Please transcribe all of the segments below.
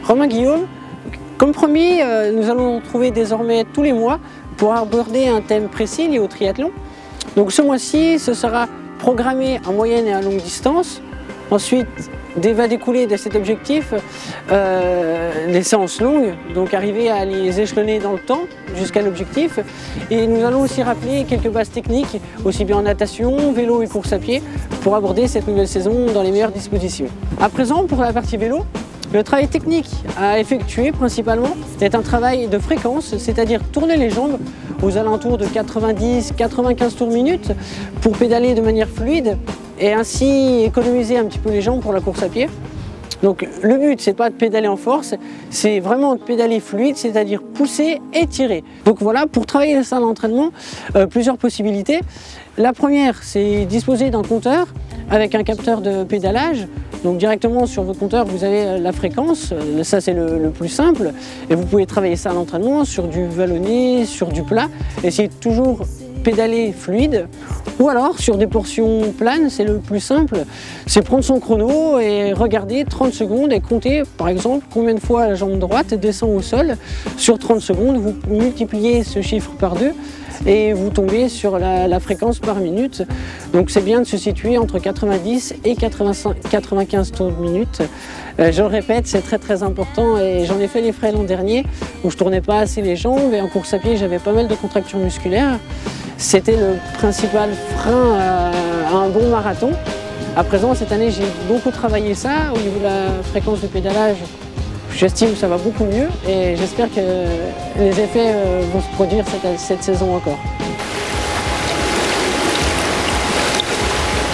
Romain Guillaume. Comme promis, nous allons nous retrouver désormais tous les mois pour aborder un thème précis lié au triathlon. Donc ce mois-ci, ce sera programmé en moyenne et à longue distance. Ensuite, va découler de cet objectif des séances longues, donc arriver à les échelonner dans le temps jusqu'à l'objectif. Et nous allons aussi rappeler quelques bases techniques, aussi bien en natation, vélo et course à pied, pour aborder cette nouvelle saison dans les meilleures dispositions. À présent, pour la partie vélo, le travail technique à effectuer principalement est un travail de fréquence, c'est-à-dire tourner les jambes aux alentours de 90-95 tours minute pour pédaler de manière fluide et ainsi économiser un petit peu les jambes pour la course à pied. Donc le but, c'est pas de pédaler en force, c'est vraiment de pédaler fluide, c'est-à-dire pousser et tirer. Donc voilà, pour travailler ça à l'entraînement, plusieurs possibilités. La première, c'est disposer d'un compteur avec un capteur de pédalage. Donc directement sur votre compteur, vous avez la fréquence, ça c'est le plus simple. Et vous pouvez travailler ça à l'entraînement sur du vallonné, sur du plat. Essayez de toujours pédaler fluide. Ou alors sur des portions planes, c'est le plus simple. C'est prendre son chrono et regarder 30 secondes et compter par exemple combien de fois la jambe droite descend au sol. Sur 30 secondes, vous multipliez ce chiffre par 2 et vous tombez sur la fréquence par minute. Donc c'est bien de se situer entre 90 et 95 tours minute. Je le répète, c'est très important et j'en ai fait les frais l'an dernier où je tournais pas assez les jambes et en course à pied j'avais pas mal de contractions musculaires. C'était le principal frein à un bon marathon. À présent, cette année, j'ai beaucoup travaillé ça. Au niveau de la fréquence de pédalage, j'estime que ça va beaucoup mieux et j'espère que les effets vont se produire cette saison encore.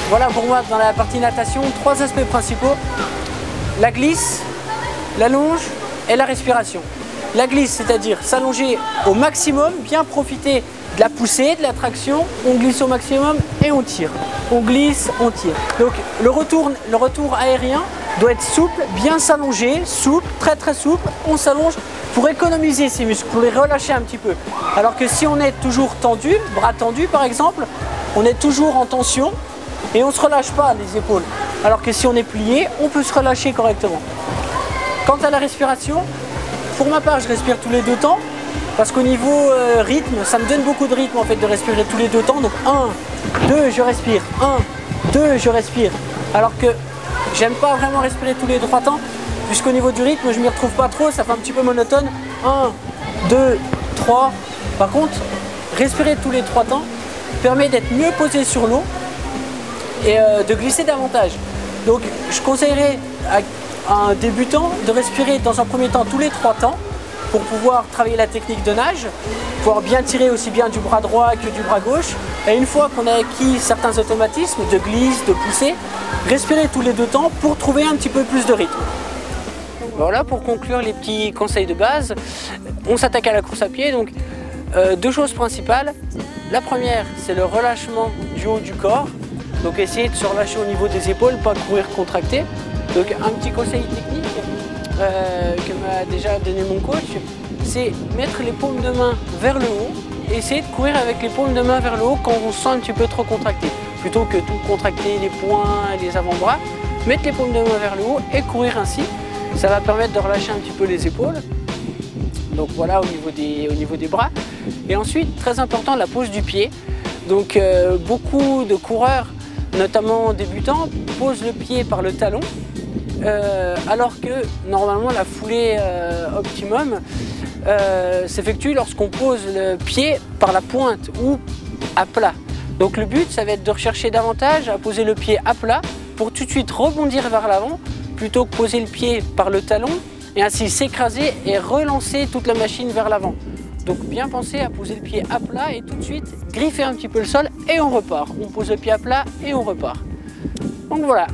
Voilà pour moi dans la partie natation, 3 aspects principaux. La glisse, la longe et la respiration. La glisse, c'est-à-dire s'allonger au maximum, bien profiter de la poussée, de la traction, on glisse au maximum et on tire. On glisse, on tire. Donc le retour aérien doit être souple, bien s'allonger, souple, très souple. On s'allonge pour économiser ses muscles, pour les relâcher un petit peu. Alors que si on est toujours tendu, bras tendus par exemple, on est toujours en tension et on ne se relâche pas les épaules. Alors que si on est plié, on peut se relâcher correctement. Quant à la respiration, pour ma part, je respire tous les 2 temps. Parce qu'au niveau rythme, ça me donne beaucoup de rythme en fait de respirer tous les 2 temps. Donc 1, 2, je respire. 1, 2, je respire. Alors que j'aime pas vraiment respirer tous les 3 temps, puisqu'au niveau du rythme, je m'y retrouve pas trop, ça fait un petit peu monotone. 1, 2, 3. Par contre, respirer tous les 3 temps permet d'être mieux posé sur l'eau et de glisser davantage. Donc je conseillerais à un débutant de respirer dans un premier temps tous les 3 temps, pour pouvoir travailler la technique de nage, pouvoir bien tirer aussi bien du bras droit que du bras gauche. Et une fois qu'on a acquis certains automatismes de glisse, de poussée, respirer tous les 2 temps pour trouver un petit peu plus de rythme. Voilà pour conclure les petits conseils de base. On s'attaque à la course à pied. Donc 2 choses principales. La première, c'est le relâchement du haut du corps. Donc essayer de se relâcher au niveau des épaules, pas courir contracté. Donc un petit conseil technique que m'a déjà donné mon coach, c'est mettre les paumes de main vers le haut et essayer de courir avec les paumes de main vers le haut quand on se sent un petit peu trop contracté. Plutôt que tout contracter les poings et les avant-bras, mettre les paumes de main vers le haut et courir ainsi. Ça va permettre de relâcher un petit peu les épaules. Donc voilà au niveau des bras. Et ensuite, très important, la pose du pied. Donc beaucoup de coureurs, notamment débutants, posent le pied par le talon. Alors que normalement la foulée optimum s'effectue lorsqu'on pose le pied par la pointe ou à plat. Donc le but, ça va être de rechercher davantage à poser le pied à plat pour tout de suite rebondir vers l'avant plutôt que poser le pied par le talon et ainsi s'écraser et relancer toute la machine vers l'avant. Donc bien penser à poser le pied à plat et tout de suite griffer un petit peu le sol et on repart. On pose le pied à plat et on repart. Donc voilà.